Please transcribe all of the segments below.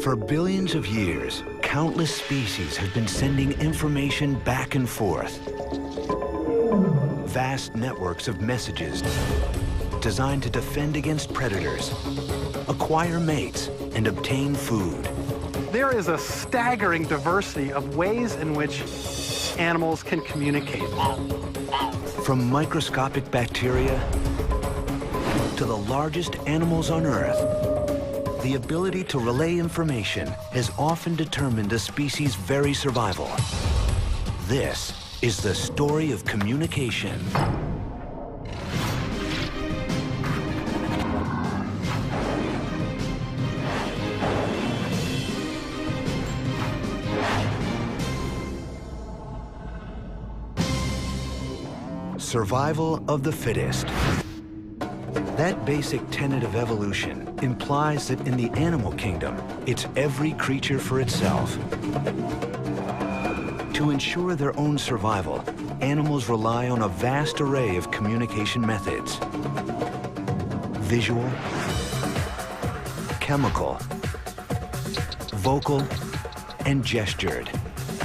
For billions of years, countless species have been sending information back and forth. Vast networks of messages designed to defend against predators, acquire mates, and obtain food. There is a staggering diversity of ways in which animals can communicate. From microscopic bacteria to the largest animals on Earth, the ability to relay information has often determined a species' very survival. This is the story of communication. Survival of the fittest. That basic tenet of evolution implies that in the animal kingdom, it's every creature for itself. To ensure their own survival, animals rely on a vast array of communication methods. Visual, chemical, vocal, and gestured.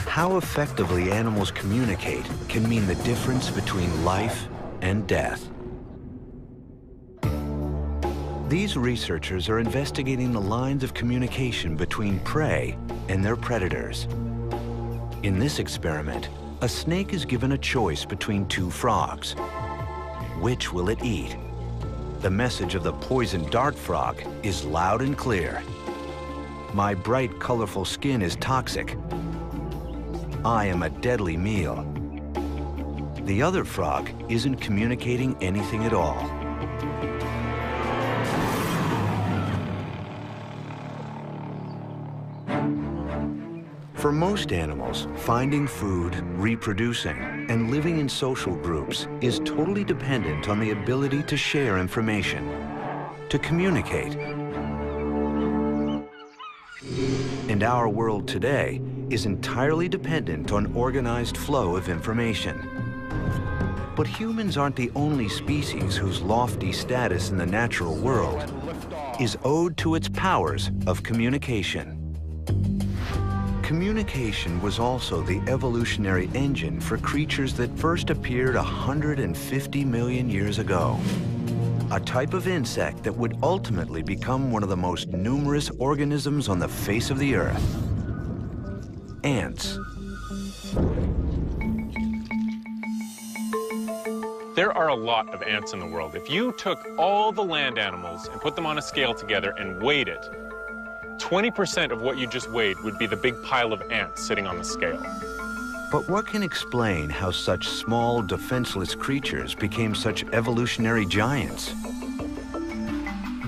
How effectively animals communicate can mean the difference between life and death. These researchers are investigating the lines of communication between prey and their predators. In this experiment, a snake is given a choice between two frogs. Which will it eat? The message of the poison dart frog is loud and clear. My bright, colorful skin is toxic. I am a deadly meal. The other frog isn't communicating anything at all. For most animals, finding food, reproducing, and living in social groups is totally dependent on the ability to share information, to communicate. And our world today is entirely dependent on organized flow of information. But humans aren't the only species whose lofty status in the natural world is owed to its powers of communication. Communication was also the evolutionary engine for creatures that first appeared 150 million years ago. A type of insect that would ultimately become one of the most numerous organisms on the face of the Earth. Ants. There are a lot of ants in the world. If you took all the land animals and put them on a scale together and weighed it, 20% of what you just weighed would be the big pile of ants sitting on the scale. But what can explain how such small, defenseless creatures became such evolutionary giants?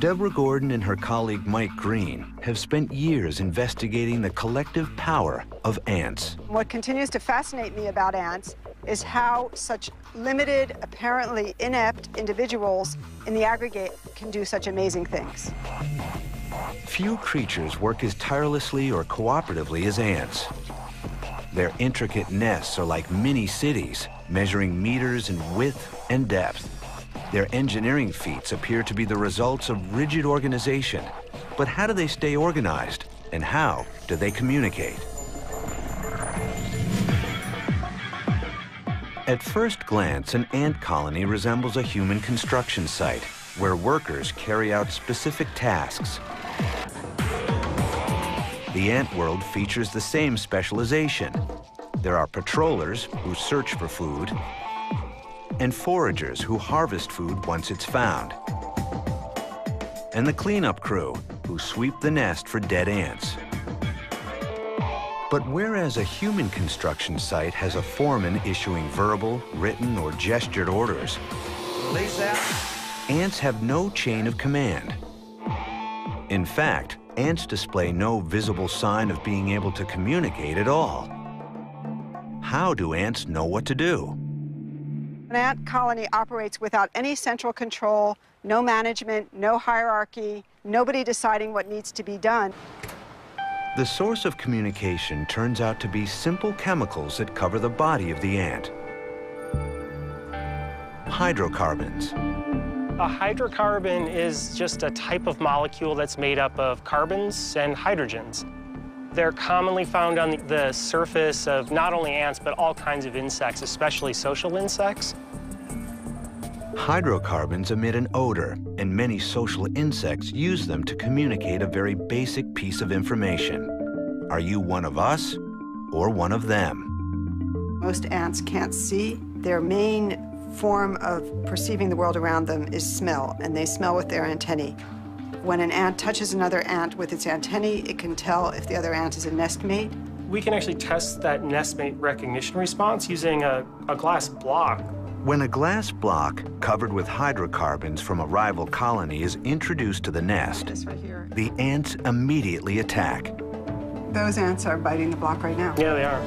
Deborah Gordon and her colleague Mike Green have spent years investigating the collective power of ants. What continues to fascinate me about ants is how such limited, apparently inept individuals in the aggregate can do such amazing things. Few creatures work as tirelessly or cooperatively as ants. Their intricate nests are like mini cities, measuring meters in width and depth. Their engineering feats appear to be the results of rigid organization. But how do they stay organized? And how do they communicate? At first glance, an ant colony resembles a human construction site, where workers carry out specific tasks. The ant world features the same specialization. There are patrollers who search for food, and foragers who harvest food once it's found, and the cleanup crew who sweep the nest for dead ants. But whereas a human construction site has a foreman issuing verbal, written, or gestured orders, ants have no chain of command. In fact, ants display no visible sign of being able to communicate at all. How do ants know what to do? An ant colony operates without any central control, no management, no hierarchy, nobody deciding what needs to be done. The source of communication turns out to be simple chemicals that cover the body of the ant. Hydrocarbons, A hydrocarbon is just a type of molecule that's made up of carbons and hydrogens. They're commonly found on the surface of not only ants, but all kinds of insects, especially social insects. Hydrocarbons emit an odor, and many social insects use them to communicate a very basic piece of information. Are you one of us or one of them? Most ants can't see. Their main form of perceiving the world around them is smell, and they smell with their antennae. When an ant touches another ant with its antennae, it can tell if the other ant is a nestmate. We can actually test that nestmate recognition response using a glass block. When a glass block covered with hydrocarbons from a rival colony is introduced to the nest, This right here. the ants immediately attack. Those ants are biting the block right now. Yeah, they are.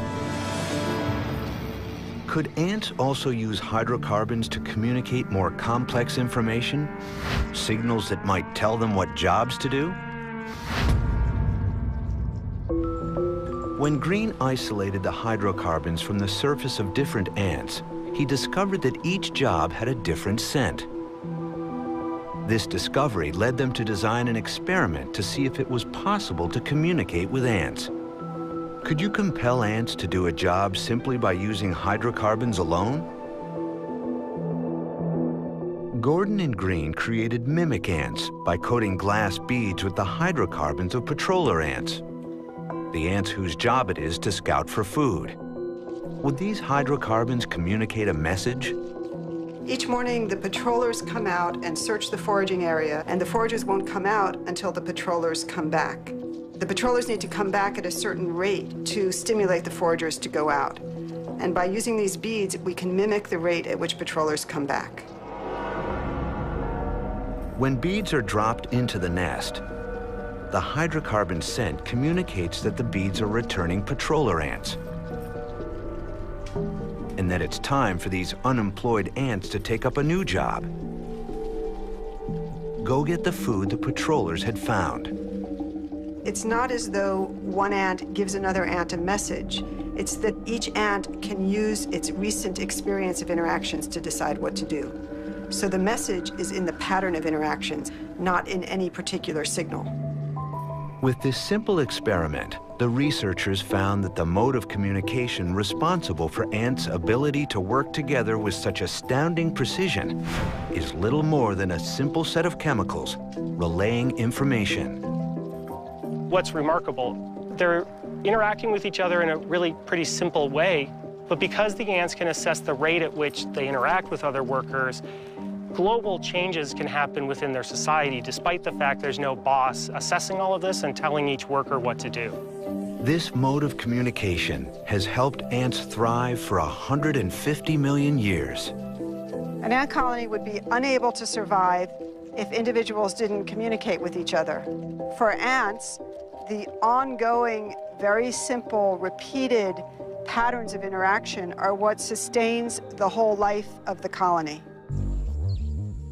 Could ants also use hydrocarbons to communicate more complex information? Signals that might tell them what jobs to do? When Green isolated the hydrocarbons from the surface of different ants, he discovered that each job had a different scent. This discovery led them to design an experiment to see if it was possible to communicate with ants. Could you compel ants to do a job simply by using hydrocarbons alone? Gordon and Green created mimic ants by coating glass beads with the hydrocarbons of patroller ants, the ants whose job it is to scout for food. Would these hydrocarbons communicate a message? Each morning, the patrollers come out and search the foraging area, and the foragers won't come out until the patrollers come back. The patrollers need to come back at a certain rate to stimulate the foragers to go out. And by using these beads, we can mimic the rate at which patrollers come back. When beads are dropped into the nest, the hydrocarbon scent communicates that the beads are returning patroller ants, and that it's time for these unemployed ants to take up a new job. Go get the food the patrollers had found. It's not as though one ant gives another ant a message. It's that each ant can use its recent experience of interactions to decide what to do. So the message is in the pattern of interactions, not in any particular signal. With this simple experiment, the researchers found that the mode of communication responsible for ants' ability to work together with such astounding precision is little more than a simple set of chemicals relaying information. What's remarkable, they're interacting with each other in a really pretty simple way, but because the ants can assess the rate at which they interact with other workers, global changes can happen within their society, despite the fact there's no boss assessing all of this and telling each worker what to do. This mode of communication has helped ants thrive for 150 million years. An ant colony would be unable to survive if individuals didn't communicate with each other. For ants, the ongoing, very simple, repeated patterns of interaction are what sustains the whole life of the colony.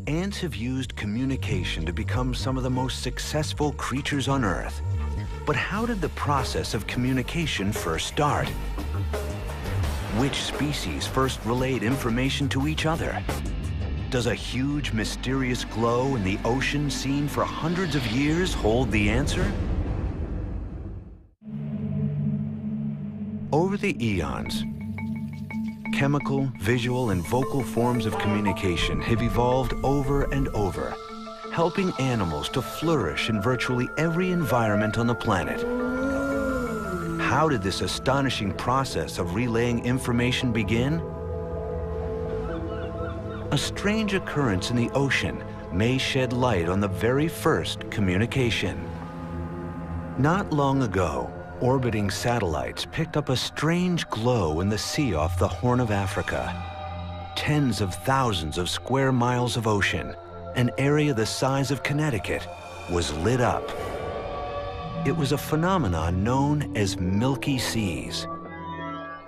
Ants have used communication to become some of the most successful creatures on Earth. But how did the process of communication first start? Which species first relayed information to each other? Does a huge, mysterious glow in the ocean seen for hundreds of years hold the answer? Over the eons, chemical, visual, and vocal forms of communication have evolved over and over, helping animals to flourish in virtually every environment on the planet. How did this astonishing process of relaying information begin? A strange occurrence in the ocean may shed light on the very first communication. Not long ago, orbiting satellites picked up a strange glow in the sea off the Horn of Africa. Tens of thousands of square miles of ocean, an area the size of Connecticut, was lit up. It was a phenomenon known as Milky Seas.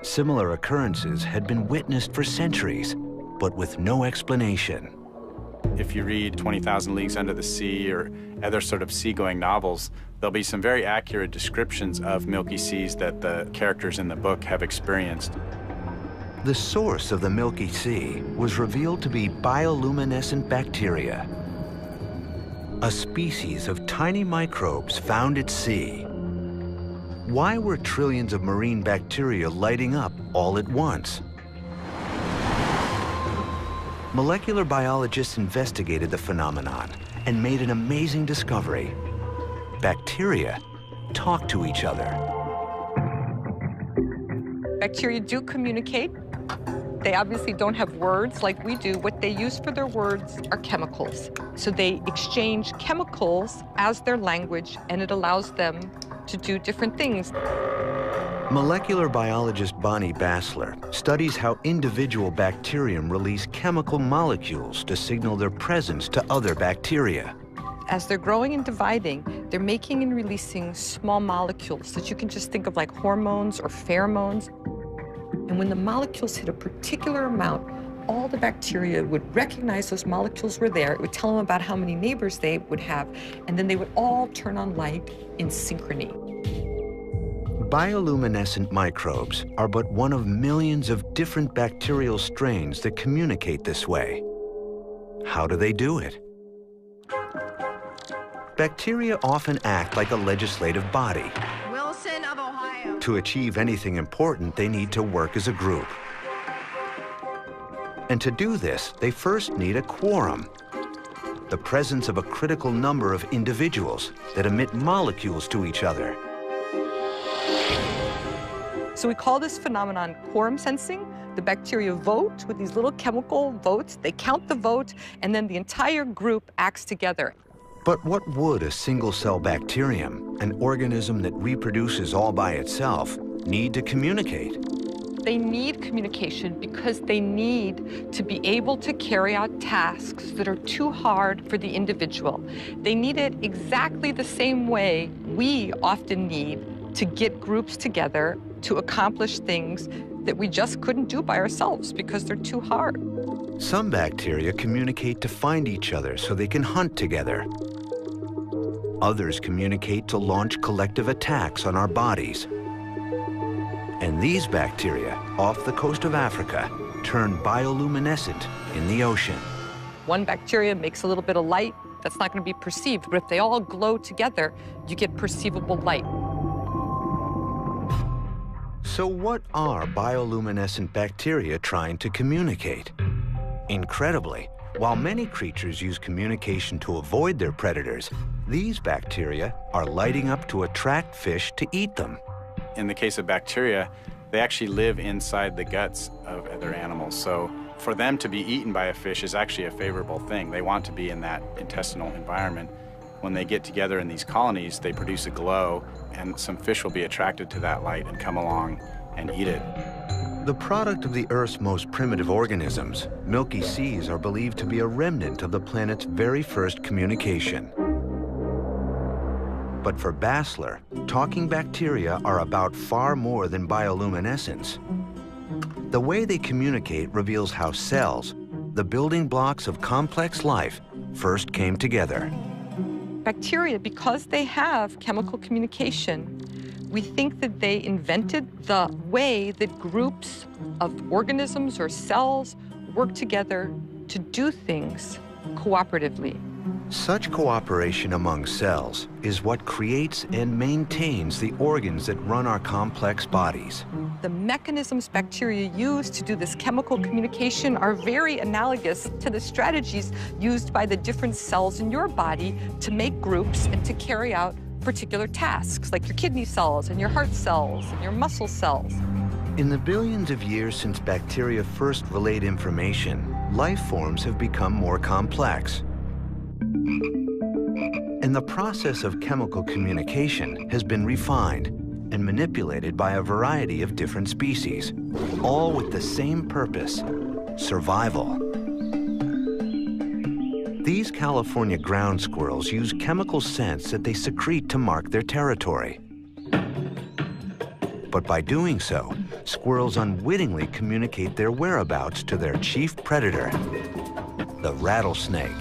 Similar occurrences had been witnessed for centuries, but with no explanation. If you read 20,000 Leagues Under the Sea or other sort of seagoing novels, there'll be some very accurate descriptions of Milky Seas that the characters in the book have experienced. The source of the Milky Sea was revealed to be bioluminescent bacteria, a species of tiny microbes found at sea. Why were trillions of marine bacteria lighting up all at once? Molecular biologists investigated the phenomenon and made an amazing discovery. Bacteria talk to each other. Bacteria do communicate. They obviously don't have words like we do. What they use for their words are chemicals. So they exchange chemicals as their language, and it allows them to do different things. Molecular biologist Bonnie Bassler studies how individual bacterium release chemical molecules to signal their presence to other bacteria. As they're growing and dividing, they're making and releasing small molecules that you can just think of like hormones or pheromones. And when the molecules hit a particular amount, all the bacteria would recognize those molecules were there. It would tell them about how many neighbors they would have, and then they would all turn on light in synchrony. Bioluminescent microbes are but one of millions of different bacterial strains that communicate this way. How do they do it? Bacteria often act like a legislative body. Wilson of Ohio. To achieve anything important, they need to work as a group. And to do this, they first need a quorum, the presence of a critical number of individuals that emit molecules to each other. So we call this phenomenon quorum sensing. The bacteria vote with these little chemical votes. They count the vote, and then the entire group acts together. But what would a single-cell bacterium, an organism that reproduces all by itself, need to communicate? They need communication because they need to be able to carry out tasks that are too hard for the individual. They need it exactly the same way we often need to get groups together to accomplish things that we just couldn't do by ourselves because they're too hard. Some bacteria communicate to find each other so they can hunt together. Others communicate to launch collective attacks on our bodies. And these bacteria off the coast of Africa turn bioluminescent in the ocean. One bacteria makes a little bit of light that's not going to be perceived, but if they all glow together, you get perceivable light. So what are bioluminescent bacteria trying to communicate? Incredibly, while many creatures use communication to avoid their predators, these bacteria are lighting up to attract fish to eat them. In the case of bacteria, they actually live inside the guts of other animals. So for them to be eaten by a fish is actually a favorable thing. They want to be in that intestinal environment. When they get together in these colonies, they produce a glow, and some fish will be attracted to that light and come along and eat it. The product of the Earth's most primitive organisms, Milky Seas are believed to be a remnant of the planet's very first communication. But for Bassler, talking bacteria are about far more than bioluminescence. The way they communicate reveals how cells, the building blocks of complex life, first came together. Bacteria, because they have chemical communication, we think that they invented the way that groups of organisms or cells work together to do things cooperatively. Such cooperation among cells is what creates and maintains the organs that run our complex bodies. The mechanisms bacteria use to do this chemical communication are very analogous to the strategies used by the different cells in your body to make groups and to carry out particular tasks, like your kidney cells and your heart cells and your muscle cells. In the billions of years since bacteria first relayed information, life forms have become more complex. And the process of chemical communication has been refined and manipulated by a variety of different species, all with the same purpose: survival. These California ground squirrels use chemical scents that they secrete to mark their territory. But by doing so, squirrels unwittingly communicate their whereabouts to their chief predator, the rattlesnake.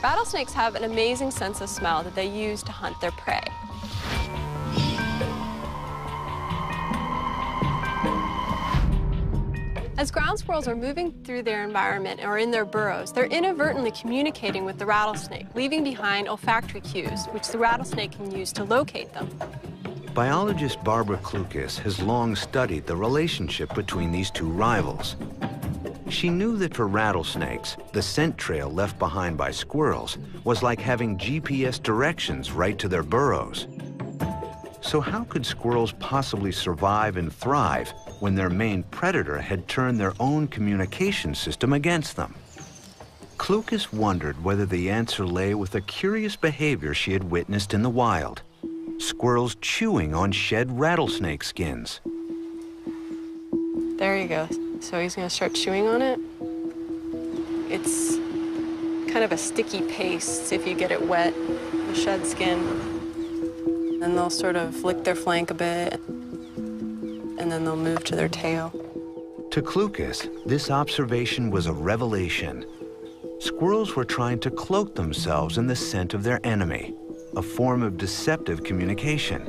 Rattlesnakes have an amazing sense of smell that they use to hunt their prey. As ground squirrels are moving through their environment or in their burrows, they're inadvertently communicating with the rattlesnake, leaving behind olfactory cues, which the rattlesnake can use to locate them. Biologist Barbara Klukas has long studied the relationship between these two rivals. She knew that for rattlesnakes, the scent trail left behind by squirrels was like having GPS directions right to their burrows. So how could squirrels possibly survive and thrive when their main predator had turned their own communication system against them? Klukas wondered whether the answer lay with a curious behavior she had witnessed in the wild: squirrels chewing on shed rattlesnake skins. There you go. So he's going to start chewing on it. It's kind of a sticky paste if you get it wet, the shed skin. Then they'll sort of lick their flank a bit, and then they'll move to their tail. To Klukas, this observation was a revelation. Squirrels were trying to cloak themselves in the scent of their enemy, a form of deceptive communication.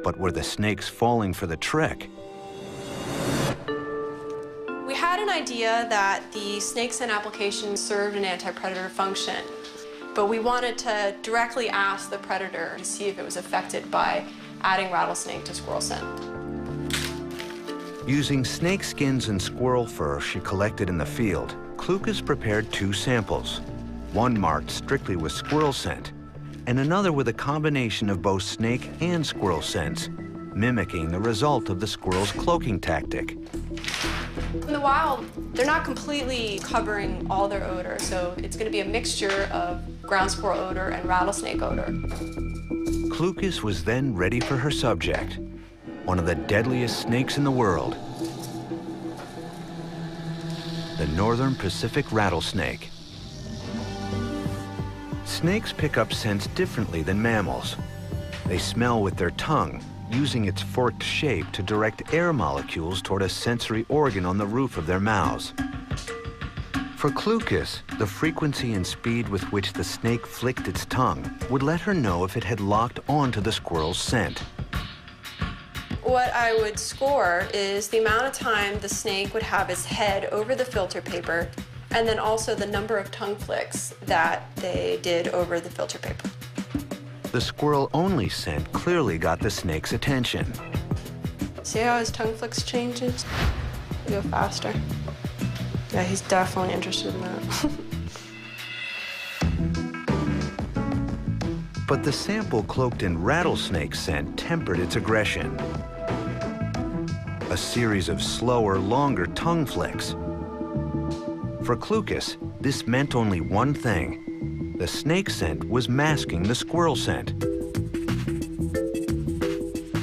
But were the snakes falling for the trick? We had an idea that the snake scent application served an anti-predator function, but we wanted to directly ask the predator to see if it was affected by adding rattlesnake to squirrel scent. Using snake skins and squirrel fur she collected in the field, Klukas prepared 2 samples, one marked strictly with squirrel scent, and another with a combination of both snake and squirrel scents, mimicking the result of the squirrel's cloaking tactic. In the wild, they're not completely covering all their odor, so it's going to be a mixture of ground squirrel odor and rattlesnake odor. Klukas was then ready for her subject, one of the deadliest snakes in the world, the northern Pacific rattlesnake. Snakes pick up scents differently than mammals. They smell with their tongue, using its forked shape to direct air molecules toward a sensory organ on the roof of their mouths. For Klukas, the frequency and speed with which the snake flicked its tongue would let her know if it had locked onto the squirrel's scent. What I would score is the amount of time the snake would have its head over the filter paper, and then also the number of tongue flicks that they did over the filter paper. The squirrel-only scent clearly got the snake's attention. See how his tongue flicks changes? You go faster. Yeah, he's definitely interested in that. But the sample cloaked in rattlesnake scent tempered its aggression. A series of slower, longer tongue flicks. For Klukas, this meant only one thing. The snake scent was masking the squirrel scent.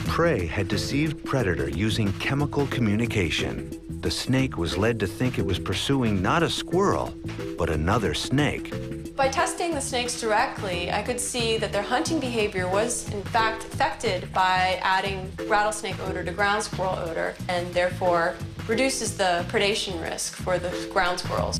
Prey had deceived predator using chemical communication. The snake was led to think it was pursuing not a squirrel, but another snake. By testing the snakes directly, I could see that their hunting behavior was, in fact, affected by adding rattlesnake odor to ground squirrel odor, and therefore reduces the predation risk for the ground squirrels.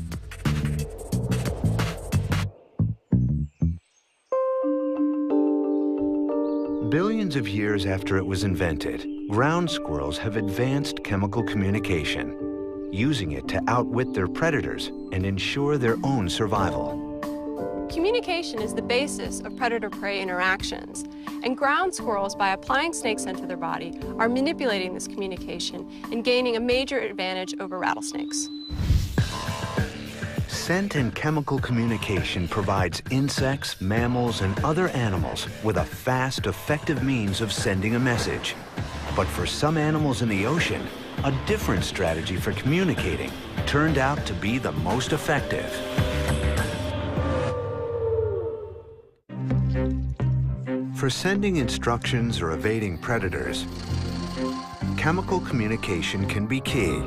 Billions of years after it was invented, ground squirrels have advanced chemical communication, using it to outwit their predators and ensure their own survival. Communication is the basis of predator-prey interactions, and ground squirrels, by applying snake scent to their body, are manipulating this communication and gaining a major advantage over rattlesnakes. Scent and chemical communication provides insects, mammals, and other animals with a fast, effective means of sending a message. But for some animals in the ocean, a different strategy for communicating turned out to be the most effective. For sending instructions or evading predators, chemical communication can be key.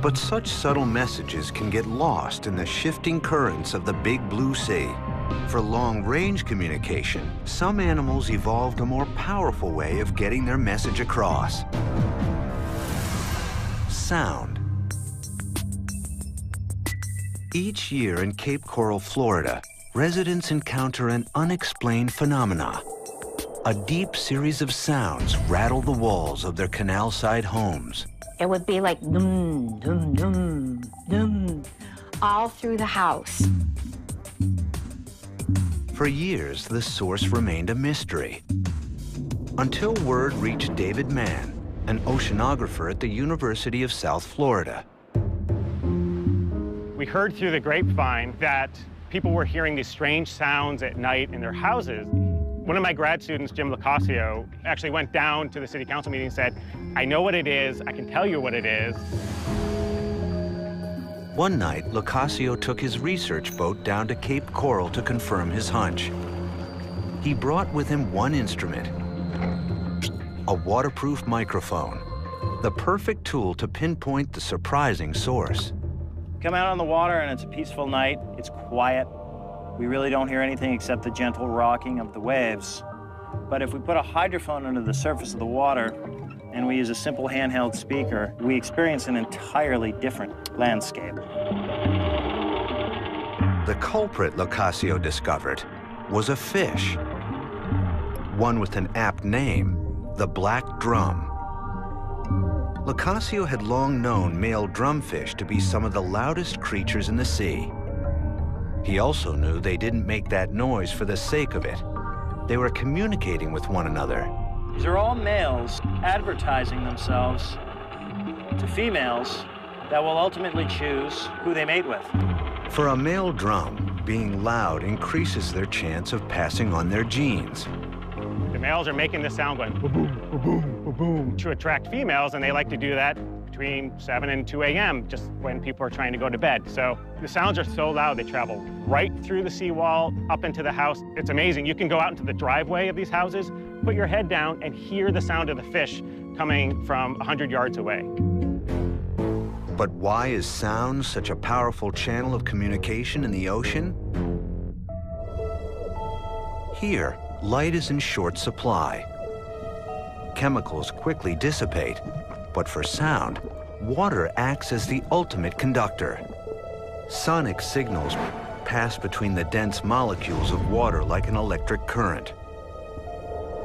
But such subtle messages can get lost in the shifting currents of the big blue sea. For long-range communication, some animals evolved a more powerful way of getting their message across. Sound. Each year in Cape Coral, Florida, residents encounter an unexplained phenomena. A deep series of sounds rattle the walls of their canal-side homes. It would be like dum, dum, dum, dum, all through the house. For years, the source remained a mystery, until word reached David Mann, an oceanographer at the University of South Florida. We heard through the grapevine that people were hearing these strange sounds at night in their houses. One of my grad students, Jim Locascio, actually went down to the city council meeting and said, I know what it is, I can tell you what it is. One night, Locascio took his research boat down to Cape Coral to confirm his hunch. He brought with him one instrument, a waterproof microphone, the perfect tool to pinpoint the surprising source. Come out on the water and it's a peaceful night, it's quiet. We really don't hear anything except the gentle rocking of the waves. But if we put a hydrophone under the surface of the water and we use a simple handheld speaker, we experience an entirely different landscape. The culprit, Locascio discovered, was a fish, one with an apt name, the black drum. Locascio had long known male drumfish to be some of the loudest creatures in the sea. He also knew they didn't make that noise for the sake of it. They were communicating with one another. These are all males advertising themselves to females that will ultimately choose who they mate with. For a male drum, being loud increases their chance of passing on their genes. The males are making this sound going ba-boom, ba-boom, ba-boom to attract females, and they like to do that between 7 and 2 a.m., just when people are trying to go to bed. So the sounds are so loud, they travel right through the seawall, up into the house. It's amazing. You can go out into the driveway of these houses, put your head down, and hear the sound of the fish coming from 100 yards away. But why is sound such a powerful channel of communication in the ocean? Here, light is in short supply. Chemicals quickly dissipate, but for sound, water acts as the ultimate conductor. Sonic signals pass between the dense molecules of water like an electric current,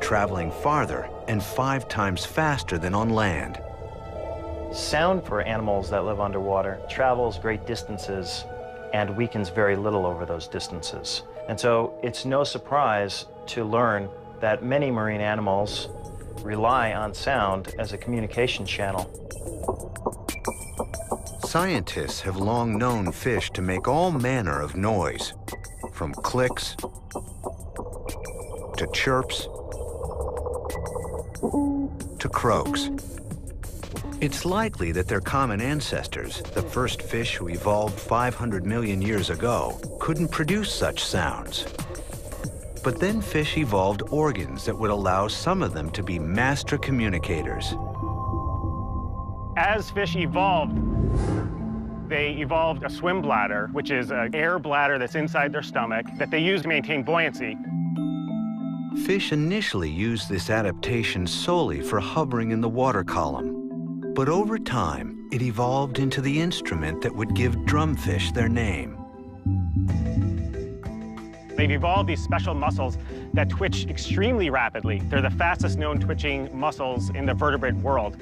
traveling farther and 5 times faster than on land. Sound for animals that live underwater travels great distances and weakens very little over those distances. And so it's no surprise to learn that many marine animals rely on sound as a communication channel. Scientists have long known fish to make all manner of noise, from clicks to chirps to croaks. It's likely that their common ancestors, the first fish who evolved 500 million years ago, couldn't produce such sounds. But then fish evolved organs that would allow some of them to be master communicators. As fish evolved, they evolved a swim bladder, which is an air bladder that's inside their stomach that they use to maintain buoyancy. Fish initially used this adaptation solely for hovering in the water column. But over time, it evolved into the instrument that would give drumfish their name. They've evolved these special muscles that twitch extremely rapidly. They're the fastest known twitching muscles in the vertebrate world.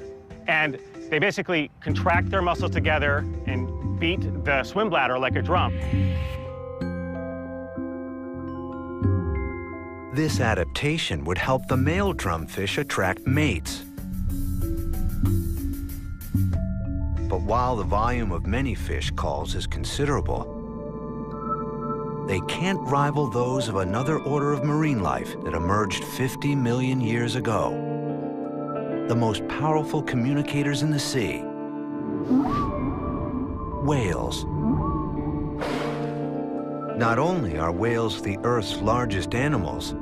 And they basically contract their muscles together and beat the swim bladder like a drum. This adaptation would help the male drumfish attract mates. But while the volume of many fish calls is considerable, they can't rival those of another order of marine life that emerged 50 million years ago. The most powerful communicators in the sea, whales. Not only are whales the Earth's largest animals,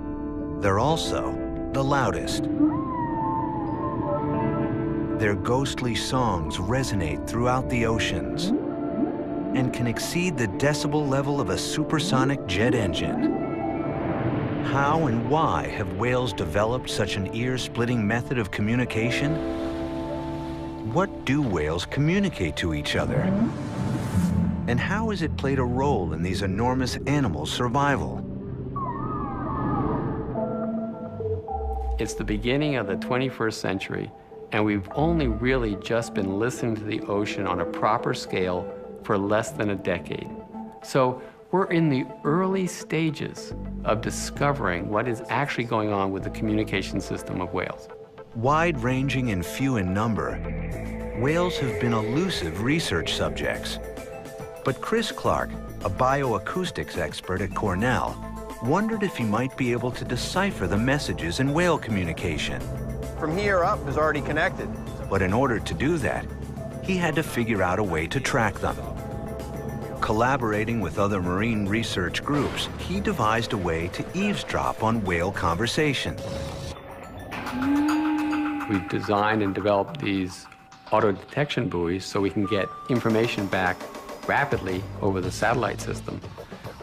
they're also the loudest. Their ghostly songs resonate throughout the oceans and can exceed the decibel level of a supersonic jet engine. How and why have whales developed such an ear-splitting method of communication? What do whales communicate to each other? And how has it played a role in these enormous animals' survival? It's the beginning of the 21st century, And we've only really just been listening to the ocean on a proper scale for less than a decade. So we're in the early stages of discovering what is actually going on with the communication system of whales. Wide-ranging and few in number, whales have been elusive research subjects. But Chris Clark, a bioacoustics expert at Cornell, wondered if he might be able to decipher the messages in whale communication. From here up is already connected. But in order to do that, he had to figure out a way to track them. Collaborating with other marine research groups, he devised a way to eavesdrop on whale conversation. We've designed and developed these auto detection buoys so we can get information back rapidly over the satellite system.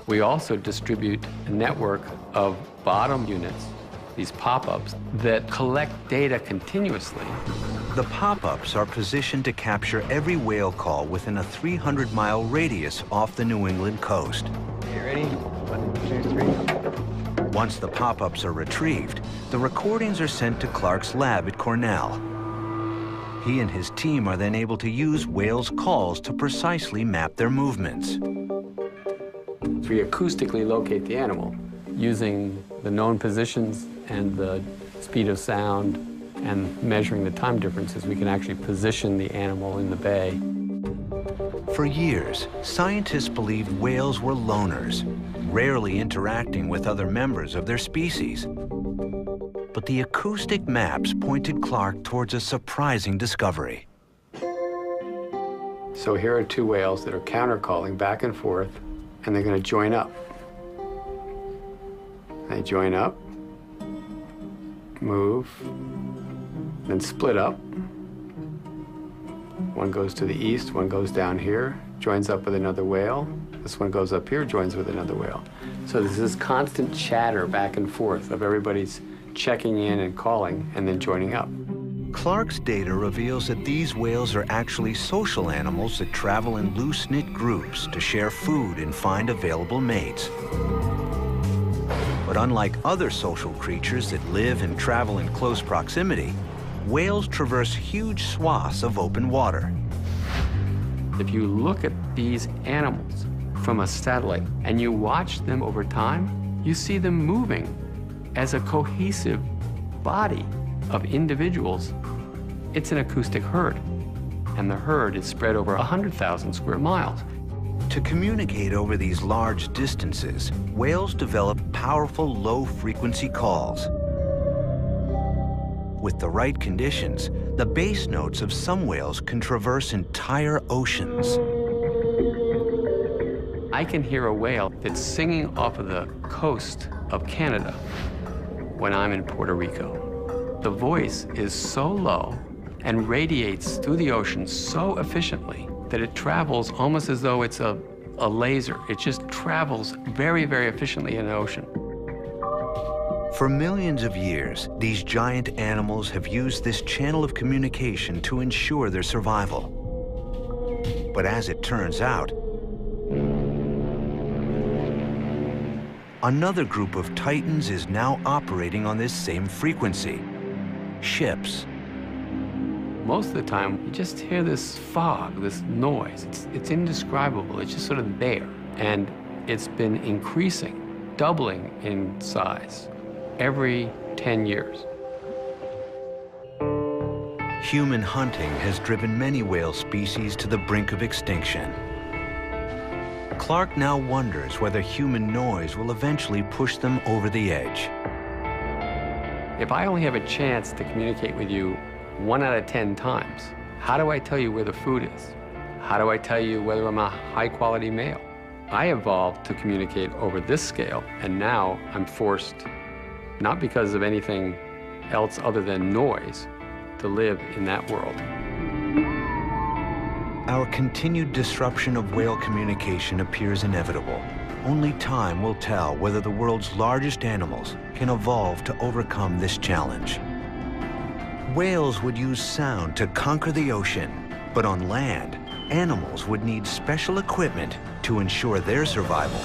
We also distribute a network of bottom units, these pop-ups, that collect data continuously. The pop-ups are positioned to capture every whale call within a 300-mile radius off the New England coast. You ready? 1, 2, 3. Once the pop-ups are retrieved, the recordings are sent to Clark's lab at Cornell. He and his team are then able to use whales' calls to precisely map their movements. We acoustically locate the animal using the known positions and the speed of sound and measuring the time differences. We can actually position the animal in the bay. For years, scientists believed whales were loners, rarely interacting with other members of their species. But the acoustic maps pointed Clark towards a surprising discovery. So here are two whales that are counter-calling back and forth, and they're going to join up. They join up, move, then split up. One goes to the east, one goes down here, joins up with another whale. This one goes up here, joins with another whale. So there's this constant chatter back and forth of everybody's checking in and calling and then joining up. Clark's data reveals that these whales are actually social animals that travel in loose-knit groups to share food and find available mates. But unlike other social creatures that live and travel in close proximity, whales traverse huge swaths of open water. If you look at these animals from a satellite and you watch them over time, you see them moving as a cohesive body of individuals. It's an acoustic herd, and the herd is spread over 100,000 square miles. To communicate over these large distances, whales develop powerful low-frequency calls. With the right conditions, the bass notes of some whales can traverse entire oceans. I can hear a whale that's singing off of the coast of Canada when I'm in Puerto Rico. The voice is so low and radiates through the ocean so efficiently that it travels almost as though it's a laser. It just travels very, very efficiently in the ocean. For millions of years, these giant animals have used this channel of communication to ensure their survival. But as it turns out, another group of titans is now operating on this same frequency: ships. Most of the time, you just hear this fog, this noise. It's indescribable. It's just sort of there. And it's been increasing, doubling in size every 10 years. Human hunting has driven many whale species to the brink of extinction. Clark now wonders whether human noise will eventually push them over the edge. If I only have a chance to communicate with you 1 out of 10 times, how do I tell you where the food is? How do I tell you whether I'm a high-quality male? I evolved to communicate over this scale, and now I'm forced, not because of anything else other than noise, to live in that world. Our continued disruption of whale communication appears inevitable. Only time will tell whether the world's largest animals can evolve to overcome this challenge. Whales would use sound to conquer the ocean, but on land, animals would need special equipment to ensure their survival.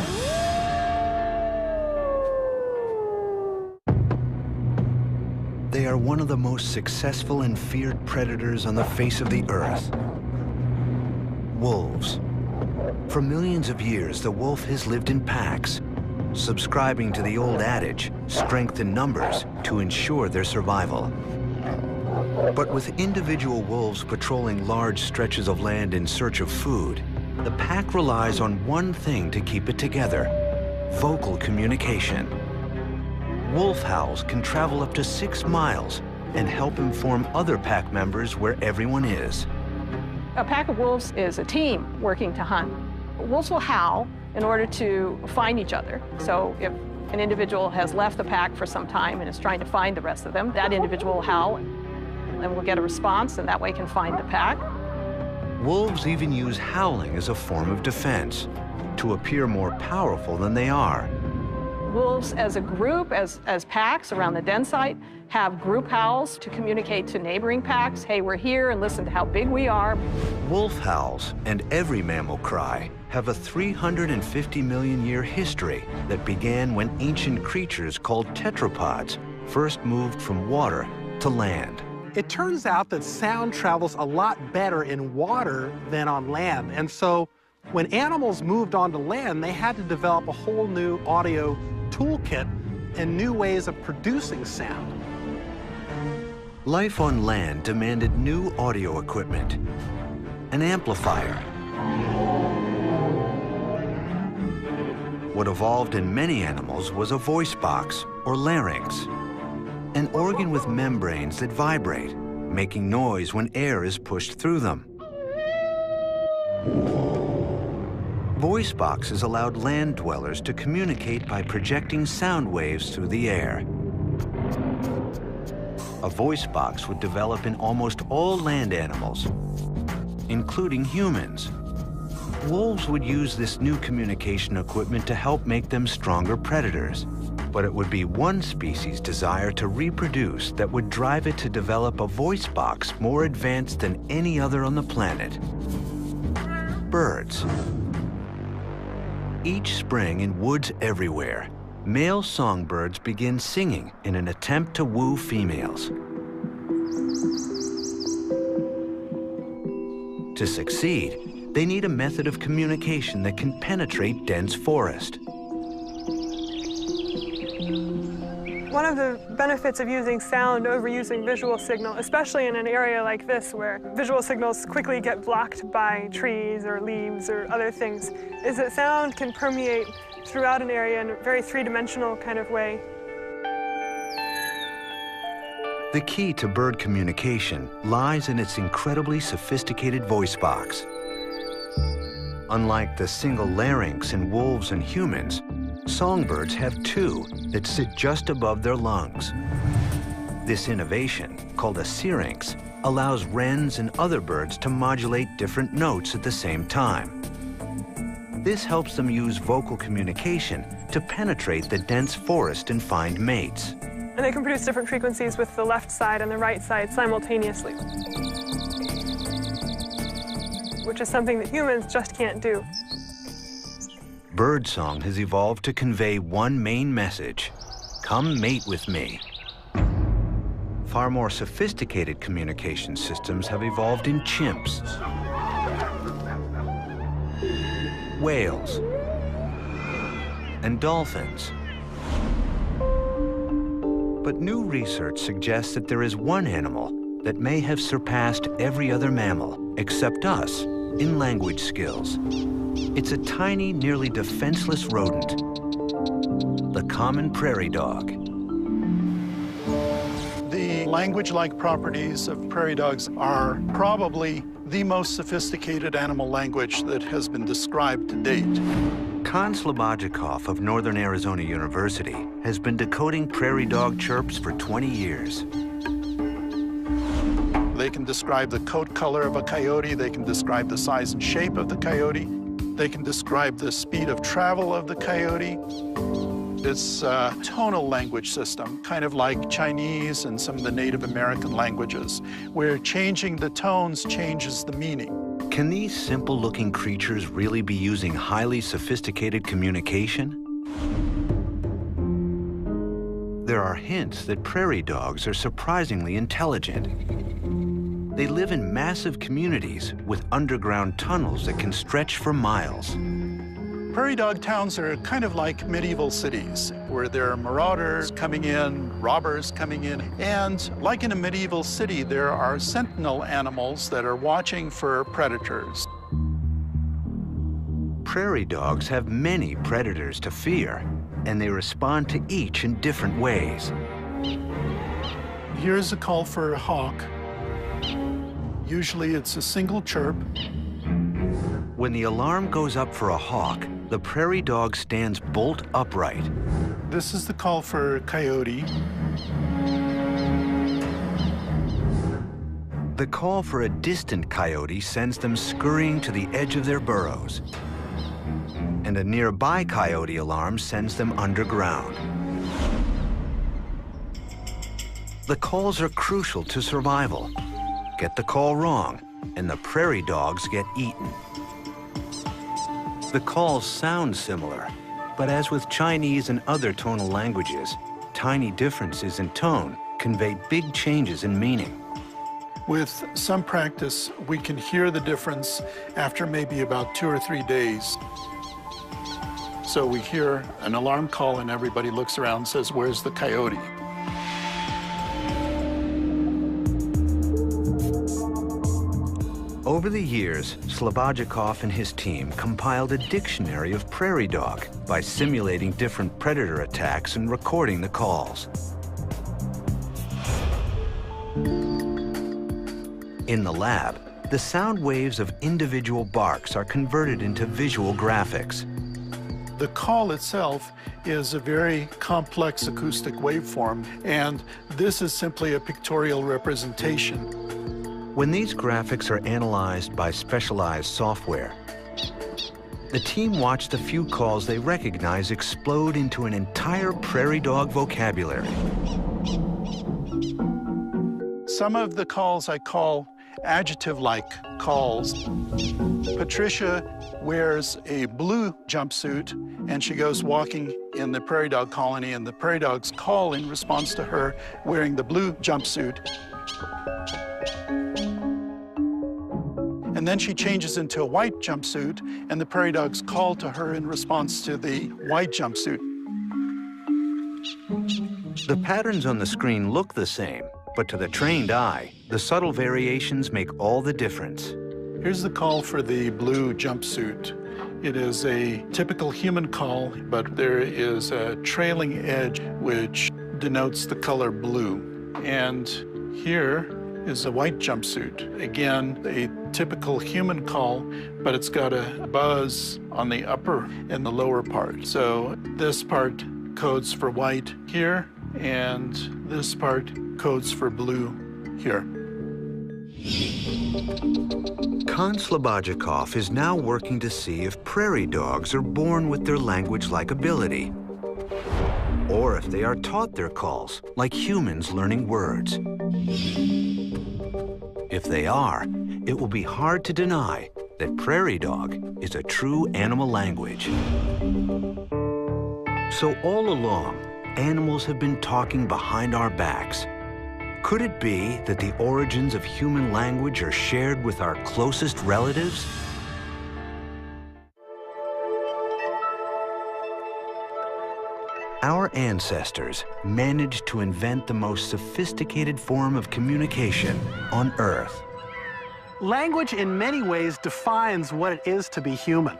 They are one of the most successful and feared predators on the face of the earth. Wolves. For millions of years, the wolf has lived in packs, subscribing to the old adage, strength in numbers, to ensure their survival. But with individual wolves patrolling large stretches of land in search of food, the pack relies on one thing to keep it together: vocal communication. Wolf howls can travel up to 6 miles and help inform other pack members where everyone is. A pack of wolves is a team working to hunt. Wolves will howl in order to find each other. So if an individual has left the pack for some time and is trying to find the rest of them, that individual will howl and will get a response, and that way can find the pack. Wolves even use howling as a form of defense, to appear more powerful than they are. Wolves as a group, as packs around the den site, have group howls to communicate to neighboring packs, hey, we're here, and listen to how big we are. Wolf howls and every mammal cry have a 350 million year history that began when ancient creatures called tetrapods first moved from water to land. It turns out that sound travels a lot better in water than on land. And so when animals moved onto land, they had to develop a whole new audio toolkit and new ways of producing sound. Life on land demanded new audio equipment, an amplifier. What evolved in many animals was a voice box, or larynx, an organ with membranes that vibrate, making noise when air is pushed through them. Voice boxes allowed land dwellers to communicate by projecting sound waves through the air. A voice box would develop in almost all land animals, including humans. Wolves would use this new communication equipment to help make them stronger predators. But it would be one species' desire to reproduce that would drive it to develop a voice box more advanced than any other on the planet. Birds. Each spring in woods everywhere, male songbirds begin singing in an attempt to woo females. To succeed, they need a method of communication that can penetrate dense forest. One of the benefits of using sound over using visual signal, especially in an area like this where visual signals quickly get blocked by trees or leaves or other things, is that sound can permeate throughout an area in a very three-dimensional kind of way. The key to bird communication lies in its incredibly sophisticated voice box. Unlike the single larynx in wolves and humans, songbirds have two that sit just above their lungs. This innovation, called a syrinx, allows wrens and other birds to modulate different notes at the same time. This helps them use vocal communication to penetrate the dense forest and find mates. And they can produce different frequencies with the left side and the right side simultaneously, which is something that humans just can't do. Birdsong has evolved to convey one main message: come mate with me. Far more sophisticated communication systems have evolved in chimps, whales, and dolphins. But new research suggests that there is one animal that may have surpassed every other mammal, except us, in language skills. It's a tiny, nearly defenseless rodent, the common prairie dog. The language-like properties of prairie dogs are probably the most sophisticated animal language that has been described to date. Kon Slobodchikov of Northern Arizona University has been decoding prairie dog chirps for 20 years. They can describe the coat color of a coyote, they can describe the size and shape of the coyote, they can describe the speed of travel of the coyote. It's a tonal language system, kind of like Chinese and some of the Native American languages, where changing the tones changes the meaning. Can these simple-looking creatures really be using highly sophisticated communication? There there are hints that prairie dogs are surprisingly intelligent. They live in massive communities with underground tunnels that can stretch for miles. Prairie dog towns are kind of like medieval cities, where there are marauders coming in, robbers coming in, and like in a medieval city, there are sentinel animals that are watching for predators. Prairie dogs have many predators to fear, and they respond to each in different ways. Here's a call for a hawk. Usually it's a single chirp. When the alarm goes up for a hawk, the prairie dog stands bolt upright. This is the call for a coyote. The call for a distant coyote sends them scurrying to the edge of their burrows. And a nearby coyote alarm sends them underground. The calls are crucial to survival. Get the call wrong, and the prairie dogs get eaten. The calls sound similar, but as with Chinese and other tonal languages, tiny differences in tone convey big changes in meaning. With some practice, we can hear the difference after maybe about 2 or 3 days. So we hear an alarm call and everybody looks around and says, "Where's the coyote?" Over the years, Slobodchikov and his team compiled a dictionary of prairie dog by simulating different predator attacks and recording the calls. In the lab, the sound waves of individual barks are converted into visual graphics. The call itself is a very complex acoustic waveform, and this is simply a pictorial representation. When these graphics are analyzed by specialized software, the team watched a few calls they recognize explode into an entire prairie dog vocabulary. Some of the calls I call adjective-like calls. Patricia wears a blue jumpsuit, and she goes walking in the prairie dog colony, and the prairie dogs call in response to her wearing the blue jumpsuit. And then she changes into a white jumpsuit, and the prairie dogs call to her in response to the white jumpsuit. The patterns on the screen look the same, but to the trained eye, the subtle variations make all the difference. Here's the call for the blue jumpsuit. It is a typical human call, but there is a trailing edge which denotes the color blue. And here is a white jumpsuit. Again, a typical human call, but it's got a buzz on the upper and the lower part. So this part codes for white here, and this part codes for blue here. Khan Slobodchikov is now working to see if prairie dogs are born with their language-like ability, or if they are taught their calls, like humans learning words. If they are, it will be hard to deny that prairie dog is a true animal language. So all along, animals have been talking behind our backs. Could it be that the origins of human language are shared with our closest relatives? Our ancestors managed to invent the most sophisticated form of communication on Earth. Language in many ways defines what it is to be human.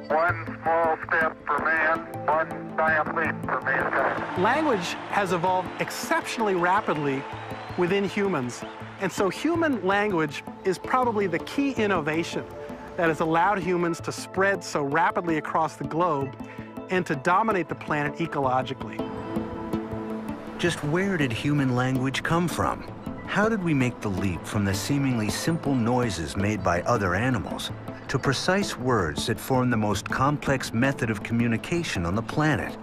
One small step for man, one giant leap for mankind. Language has evolved exceptionally rapidly within humans, and so human language is probably the key innovation that has allowed humans to spread so rapidly across the globe and to dominate the planet ecologically. Just where did human language come from? How did we make the leap from the seemingly simple noises made by other animals to precise words that form the most complex method of communication on the planet?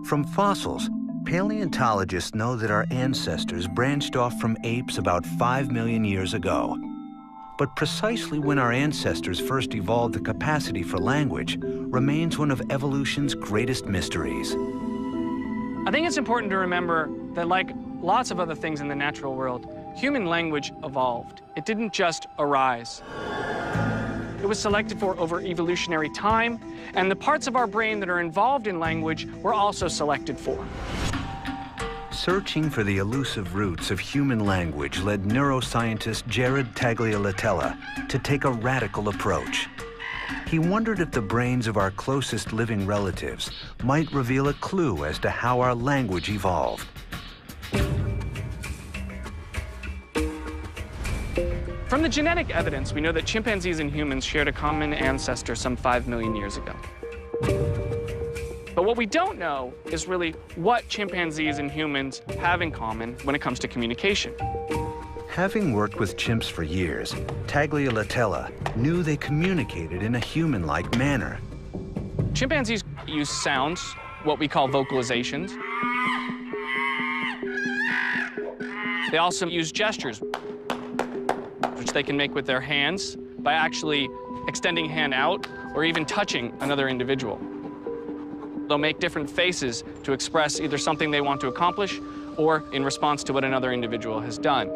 From fossils, paleontologists know that our ancestors branched off from apes about 5 million years ago. But precisely when our ancestors first evolved the capacity for language remains one of evolution's greatest mysteries. I think it's important to remember that, like lots of other things in the natural world, human language evolved. It didn't just arise. It was selected for over evolutionary time, and the parts of our brain that are involved in language were also selected for. Searching for the elusive roots of human language led neuroscientist Jared Taglialatella to take a radical approach. He wondered if the brains of our closest living relatives might reveal a clue as to how our language evolved. From the genetic evidence, we know that chimpanzees and humans shared a common ancestor some 5 million years ago. But what we don't know is really what chimpanzees and humans have in common when it comes to communication. Having worked with chimps for years, Taglialatella knew they communicated in a human-like manner. Chimpanzees use sounds, what we call vocalizations. They also use gestures, which they can make with their hands by actually extending a hand out or even touching another individual. They'll make different faces to express either something they want to accomplish or in response to what another individual has done.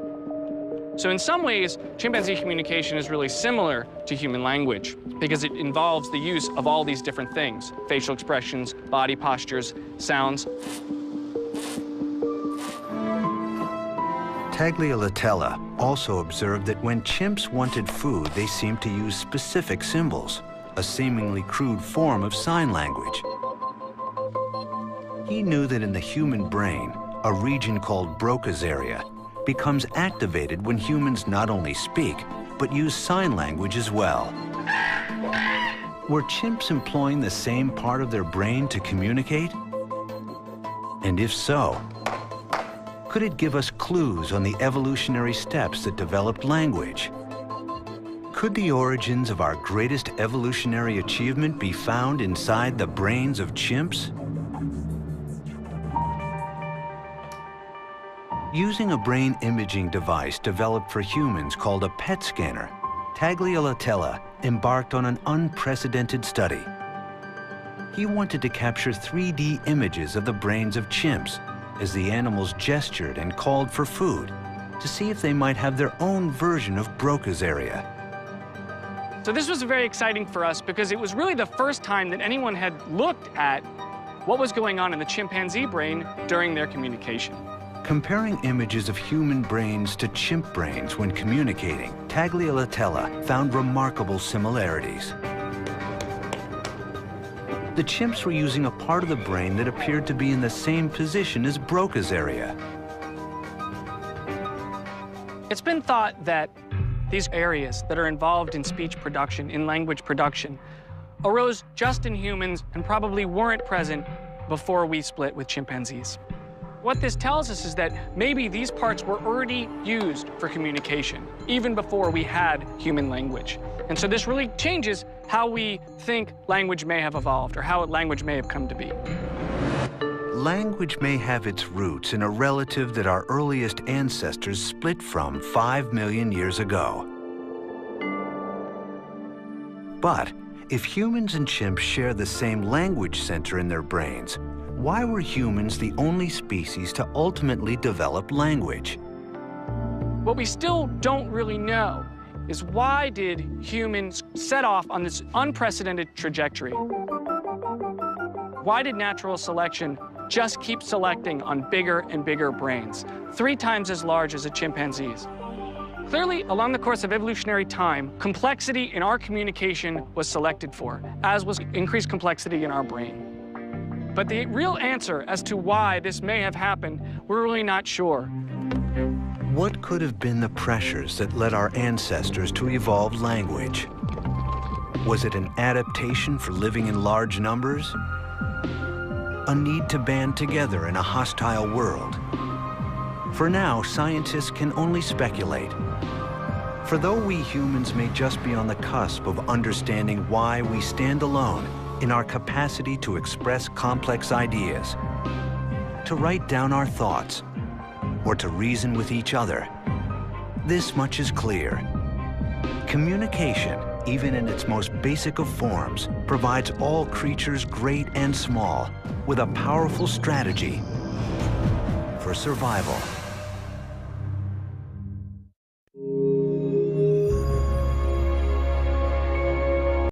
So in some ways, chimpanzee communication is really similar to human language because it involves the use of all these different things: facial expressions, body postures, sounds. Taglialatella also observed that when chimps wanted food, they seemed to use specific symbols, a seemingly crude form of sign language. He knew that in the human brain, a region called Broca's area becomes activated when humans not only speak, but use sign language as well. Were chimps employing the same part of their brain to communicate? And if so, could it give us clues on the evolutionary steps that developed language? Could the origins of our greatest evolutionary achievement be found inside the brains of chimps? Using a brain imaging device developed for humans called a PET scanner, Taglialatella embarked on an unprecedented study. He wanted to capture 3D images of the brains of chimps as the animals gestured and called for food to see if they might have their own version of Broca's area. So this was very exciting for us because it was really the first time that anyone had looked at what was going on in the chimpanzee brain during their communication. Comparing images of human brains to chimp brains when communicating, Taglialatella found remarkable similarities. The chimps were using a part of the brain that appeared to be in the same position as Broca's area. It's been thought that these areas that are involved in speech production, in language production, arose just in humans and probably weren't present before we split with chimpanzees. What this tells us is that maybe these parts were already used for communication, even before we had human language. And so this really changes how we think language may have evolved or how language may have come to be. Language may have its roots in a relative that our earliest ancestors split from 5 million years ago. But if humans and chimps share the same language center in their brains, why were humans the only species to ultimately develop language? What we still don't really know is why did humans set off on this unprecedented trajectory? Why did natural selection just keep selecting on bigger and bigger brains, 3 times as large as a chimpanzee's? Clearly, along the course of evolutionary time, complexity in our communication was selected for, as was increased complexity in our brain. But the real answer as to why this may have happened, we're really not sure. What could have been the pressures that led our ancestors to evolve language? Was it an adaptation for living in large numbers? A need to band together in a hostile world? For now, scientists can only speculate. For though we humans may just be on the cusp of understanding why we stand alone in our capacity to express complex ideas, to write down our thoughts, or to reason with each other, this much is clear. Communication even in its most basic of forms, provides all creatures great and small with a powerful strategy for survival.